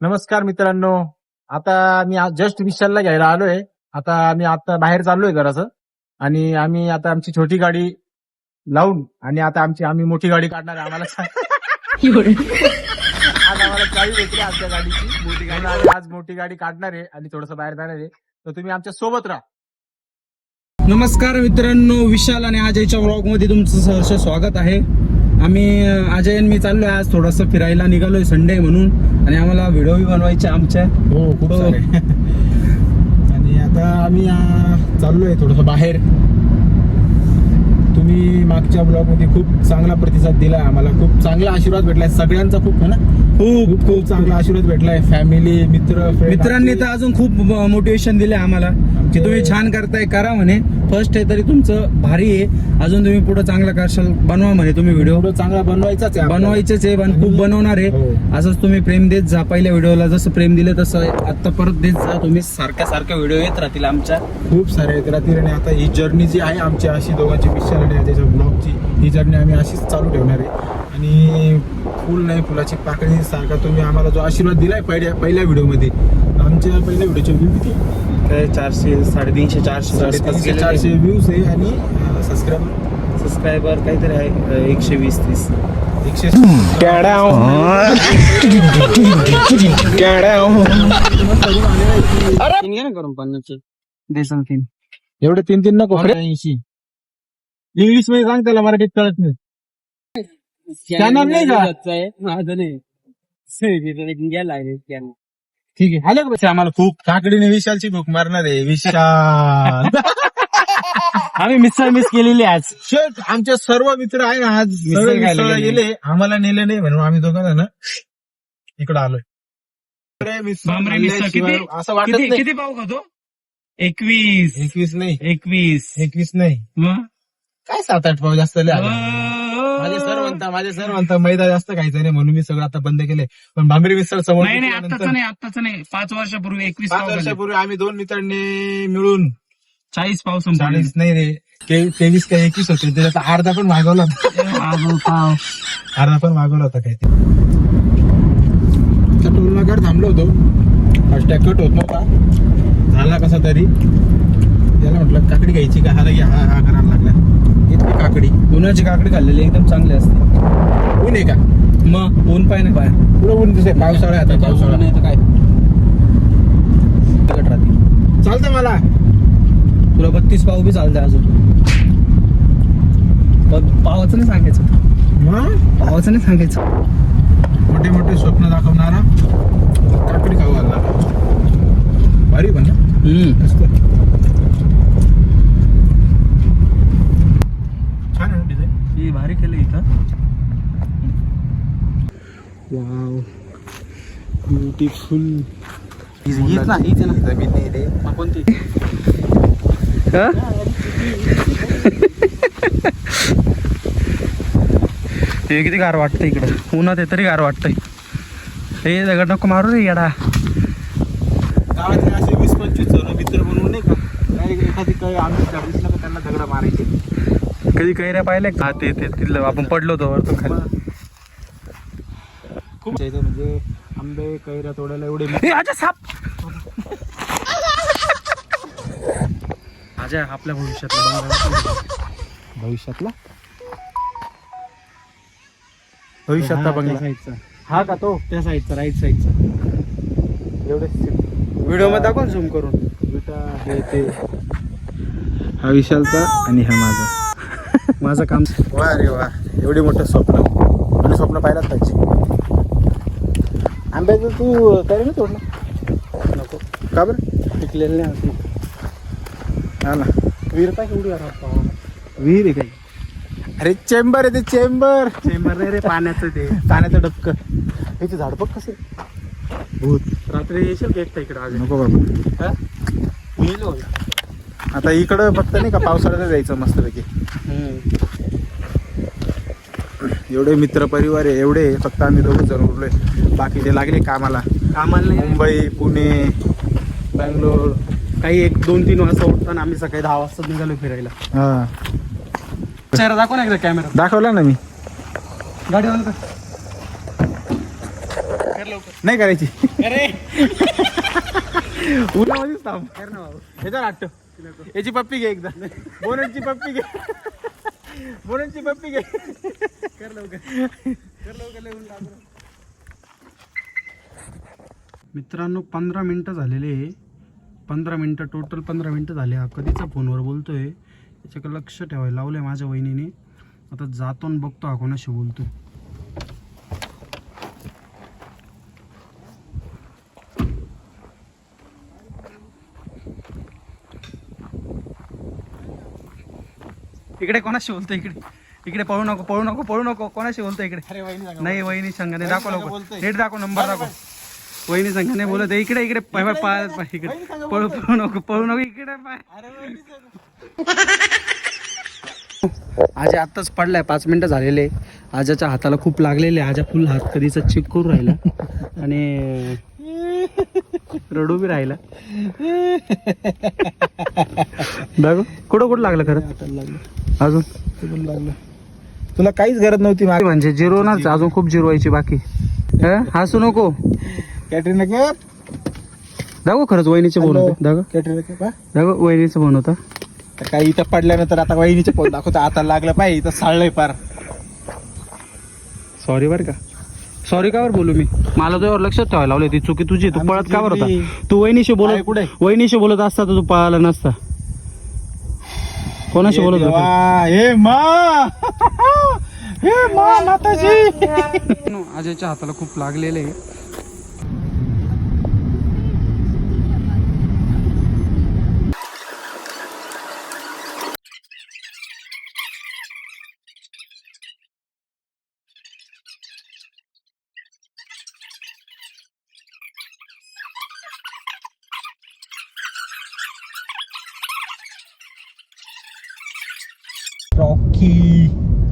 नमस्कार मित्रांनो. आता मी जस्ट विशालला घ्यायला आलोय. आता बाहेर चाललोय घराचं आणि आम्ही आता आमची छोटी गाडी लावून आणि आता आम्ही मोठी गाडी काढणार आहे. आम्हाला आज आम्हाला चावी भेटली आमच्या गाडीची मोठी गाडी. आज मोठी गाडी काढणार आहे आणि थोडस बाहेर जाणार आहे. तर तुम्ही आमच्या सोबत राहा. नमस्कार मित्रांनो, विशाल आणि अजयच्या व्लॉग मध्ये तुमचं सहर्ष स्वागत आहे. आम्ही अजय आणि मी चाललोय आज थोडस फिरायला निघालोय, संडे म्हणून, आणि आम्हाला व्हिडिओ बनवायचे आमच्या खूप सारे. आणि आता आम्ही चाललोय थोडस बाहेर. तुम्ही मागच्या ब्लॉग मध्ये खूप चांगला प्रतिसाद दिलाय, आम्हाला खूप चांगला आशीर्वाद भेटलाय सगळ्यांचा. खूप है ना, खूप खूप चांगला आशीर्वाद भेटलाय. फॅमिली, मित्रांनी तर अजून खूप मोटिवेशन दिले आम्हाला की तुम्ही छान करताय, करा म्हणे. फर्स्ट आहे तरी तुमचं भारी आहे, अजून तुम्ही पुढे चांगला करशाल, बनवा म्हणे तुम्ही व्हिडिओ. चांगला बनवायचाच आहे, बनवायचेच आहे, खूप बनवणार आहे. असंच तुम्ही प्रेम देत जा. पहिल्या व्हिडिओला जसं प्रेम दिलं तसं आता परत देत जा. तुम्ही सारख्या व्हिडिओ येत राहतील आमच्या, खूप सारे येत राहतील. आणि आता ही जर्नी जी आहे आमची अशी दोघांची, विशाल आणि त्याच्या ब्लॉगची, ही जर्नी आम्ही अशीच चालू ठेवणार आहे. आणि फुल नाही फुलाची पाकळी सारखा तुम्ही आम्हाला जो आशीर्वाद दिलाय पहिल्या व्हिडिओमध्ये. आमच्या पहिल्या व्हिडिओचे व्ह्यू किती? 400, 350, 400 व्ह्यूज आहे. आणि सबस्क्रायबर काहीतरी आहे 120-130. 100. करून 50 देसन 3 एवढे 3 नको. 80 इंग्लिश मध्ये सांग, त्याला मराठीत कळत नाही. चॅनल नाही का? माझं नाही. ठीक आहे. आले का? आम्हाला खूप काकडीने विशालची भूक मारणार आहे. विशाल आम्ही मिस केलेली आज. शेट, आमचे सर्व मित्र आहे ना आज मिसळ खायला मिसळला गेले. आम्हाला नेले नाही म्हणून आम्ही दोघं ना इकडे आलोय. बांबरे मिसळ किती? असं वाटत नाही. किती पाव खातो? 21 नाही 21 नाही. मग काय 7-8 पाव जास्त लय आले. माझे सर म्हणता मैदा जास्त खायचा नाही म्हणून मी सगळं आता बंद केलंय. पण बांबरी मिसळ समोर नाही, आत्ताच नाही. 5 वर्षापूर्वी 21 5 वर्षापूर्वी आम्ही 2 मित्रांनी मिळून 40 पाव 40 नाही रे, 23 का 21 होते. त्याच्यात अर्धा पण मागवला होता. अर्धा पण मागवला होता काय ते. टोल नाक्यावर थांबलो होतो. फास्टॅग कट होत नव्हता, झाला कसा तरी. त्याला म्हटलं काकडी घ्यायची का? हा करायला लागला. इतकी काकडी, उन्हाची काकडी खाल्लेली एकदम चांगली असते. ऊन आहे का? मग ऊन पाय ना बाहेर, पुढे ऊन दिसते. पावसाळा आता, पावसाळा नाही तर काय राहते. चालतं मला. तुला 32 पाव बी चालते अजून. पावाचं नाही सांगायचं, पावाचं नाही सांगायचं. मोठे मोठे स्वप्न दाखवणारा काकडी खाऊ घालणार. भारी पण ना. छान आहे डिझाईन. ही भारी केली इथं. Wow, beautiful. हीच ना जमीन नाही रे. कोणती? हे किती गार वाटतं इकडं. उन्हात तरी गार वाटतंय. हे दगड नको मारू रे येडा. गावातले असे 20-25 जण मित्र बनवून नाही का, एखादी काही आम्ही दिसलं का त्यांना दगड मारायचे. कधी कैऱ्या पाहिले का? ते तिथलं आपण पडलो होतो वरतून खाली. खूप म्हणजे आंबे कैऱ्या तोडायला एवढे. अच्छा साप. माझ्या आपल्या भविष्यातला बंगला. हा का तो? त्या साईडचा, राईट साईडचा. एवढे व्हिडिओ मध्ये दाखव झूम करून. हे ते. हा विशालचा आणि हा माझा. माझं काम. वा रे वा, एवढे मोठं स्वप्न. आणि स्वप्न पाहिलाच पाहिजे. आंब्याचं तू तरी नाही तोडलं? नको. का बरं? पिकलेलं नाही. हा ना. विहीर पाय एवढी राहतो. विहीर आहे काही? अरे चेंबर आहे ते, चेंबर. चेंबर नाही रे, पाण्याचं ते. पाण्याचं डबकं. हे झाड बघ कसं भूत. रात्री येशील का एकटा इकडं? आज नको बाबा. येईल. आता इकडं फक्त नाही का पावसाळ्यात जायचं मस्तपैकी. एवढे मित्र परिवार आहे, एवढे फक्त आम्ही दोघं जण उरलोय. बाकीचे लागले कामाला. मुंबई, पुणे, बँगलोर. काही 1-2-3 वाजता उठताना आम्ही सकाळी 10 वाजता निघालो फिरायला. हा, चेहरा दाखव ना एकदा कॅमेरा. दाखवला ना मी. गाडी ऑन कर. नाही करायची उन्हामध्येच थांब ह्याचा नाट्य याची पप्पी घे एकदा बोनटची पप्पी घे बोनटची पप्पी घे कर लवकर मित्रांनो 15 मिनटं झालेले आहे. 15 मिनटं टोटल 15 मिनटं झाले. हा कधीचा फोनवर बोलतोय याच्याकडे लक्ष ठेवायला लावलंय माझ्या वहिनीने. आता जातो आणि बघतो हा कोणाशी बोलतोय. इकडे कोणाशी बोलतोय इकडे इकडे पळू नको कोणाशी बोलतोय इकडे. अरे वहिनी नाही वहिनी संघाने दाखव संघ लवकर बोलतोय. नीट दाखव नंबर दाखव. वहिनी संघाने बोलत आहे इकडे इकडे पाय इकडे पळू नको इकडे पाय. आजा आत्ताच पडलाय 5 मिनिटं झालेले. आजाच्या हाताला खूप लागलेले. आजा फुल हात कधीचा चेक करून राहिला आणि रडू बी राहिला. बघ कुठं लागलं खरं अजून लागलं तुला काहीच गरज नव्हती म्हणजे जिरवणारच अजून खूप जिरवायची बाकी. हसू नको कॅटरीना कॅप दाखव खरंच वहिनीचे फोन होते दाखव कॅटरीना कॅप दाखव वहिनीचा फोन होता. काही इथं पडल्यानंतर आता वहिनीचे फोन दाखवता आता लागलं पाहिजे इथं साळलंय पार. सॉरी बर का सॉरी कावर बोलू मी. मला तुझ्यावर लक्षात ठेवायला लावली ती चुकी तुझी. तू पळत कावर होता. तू वहिनीशी वहिनीशी बोलत असता तर तू पळाला नसता. कोणाशी बोलत होता हे मा माताजी. अजयच्या हाताला खूप लागलेले. रॉकी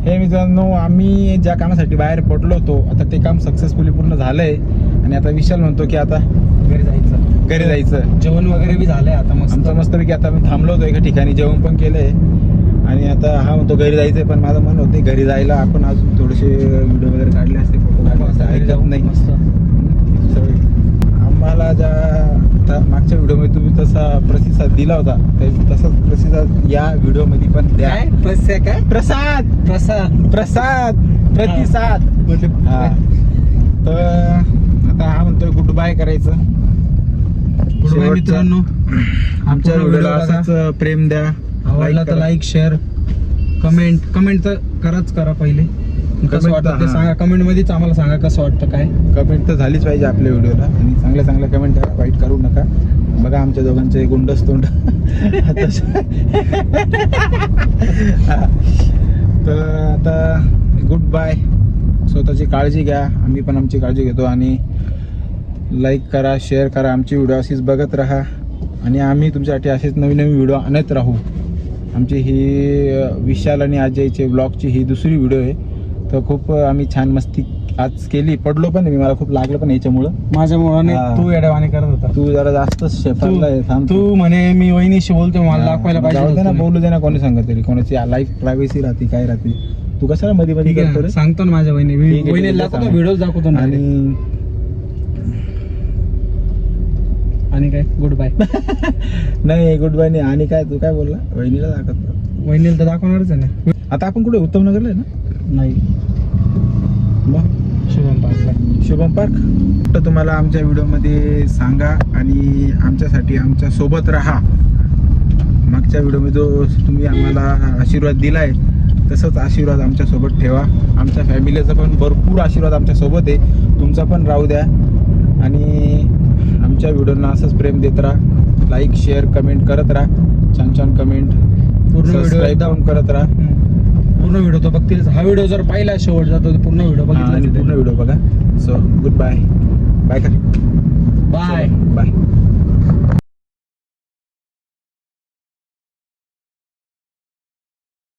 हे मित्रांनो आम्ही ज्या कामासाठी बाहेर पडलो होतो आता ते काम सक्सेसफुली पूर्ण झालंय आणि आता विशाल म्हणतो की आता घरी जायचं. जेवण वगैरे बी झालंय आता मस्त. आमचं मस्तपैकी आता मी थांबलो होतो एका ठिकाणी जेवण पण केलंय आणि आता हा म्हणतो घरी जायचंय पण माझं मन होते घरी जायला. आपण अजून थोडेसे व्हिडिओ वगैरे काढले असते फोटो काढले असते ऐकत नाही मस्त. आम्हाला ज्या मागच्या व्हिडिओमध्ये तुम्ही तसा प्रतिसाद दिला होता तसाच प्रतिसाद या व्हिडिओमध्ये पण द्या. प्रसाद प्रतिसाद हा. तर आता हा म्हणतोय गुड बाय करायचं. गुड बाय मित्रांनो. आमच्या व्हिडिओला असंच प्रेम द्या. आवडला तर लाईक शेअर कमेंट तर करा पहिले. कसं वाटतं ते सांगा कमेंट मध्येच आम्हाला सांगा कसं वाटतं काय. कमेंट तर झालीच पाहिजे आपल्या व्हिडिओला आणि चांगल्या कमेंट करा. वाईट करू नका. बघा आमच्या दोघांचे गुंडस तोंड. तर आता गुड बाय. स्वतःची काळजी घ्या. आम्ही पण आमची काळजी घेतो आणि लाईक करा शेअर करा. आमची व्हिडिओ अशीच बघत राहा आणि आम्ही तुमच्यासाठी असेच नवीन व्हिडिओ आणत राहू. आमची ही विशाल आणि अजयचे ब्लॉगची ही दुसरी व्हिडिओ आहे. तर खूप आम्ही छान मस्ती आज केली. पडलो पण मी मला खूप लागलं पण याच्यामुळं माझ्यामुळे तू येड्यावानी करत होता. तू जरा जास्त शेफारलाय. थांब तू म्हणे मी वहिनीशी बोलतो मला दाखवायला पाहिजे ना बोलू दे ना कोणी सांगत तरी कोणाची लाईफ प्रायव्हसी राहते काय राहते. तू कशाला मध्ये करतो रे. सांगतो ना माझ्या वहिनीला दाखवतो व्हिडिओ दाखवतो ना. आणि काय गुड बाय. नाही गुड बाय नाही आणि काय तू काय बोलला वहिनीला दाखवतो. वहिनीला तर दाखवणारच आहे ना. आता आपण कुठे उत्तम नगरला आहे ना. नाही मग शुभम पार्क तर तुम्हाला आमच्या व्हिडिओमध्ये सांगा आणि आमच्यासाठी आमच्या सोबत राहा. मागच्या व्हिडिओमध्ये जो तुम्ही आम्हाला आशीर्वाद दिलाय तसंच आशीर्वाद आमच्या सोबत ठेवा. आमच्या फॅमिलीचा पण भरपूर आशीर्वाद आमच्या सोबत आहे. तुमचा पण राहू द्या आणि आमच्या व्हिडिओना असंच प्रेम देत राहा. लाईक शेअर कमेंट करत राहा. छान कमेंट पूर्ण व्हिडिओ करत राहा. पूर्ण व्हिडिओ तो बघतील. हा व्हिडिओ जर पाहिला शेवट जातो तर पूर्ण व्हिडिओ बघितला. पूर्ण व्हिडिओ बघा. So good bye. Bye bye bye.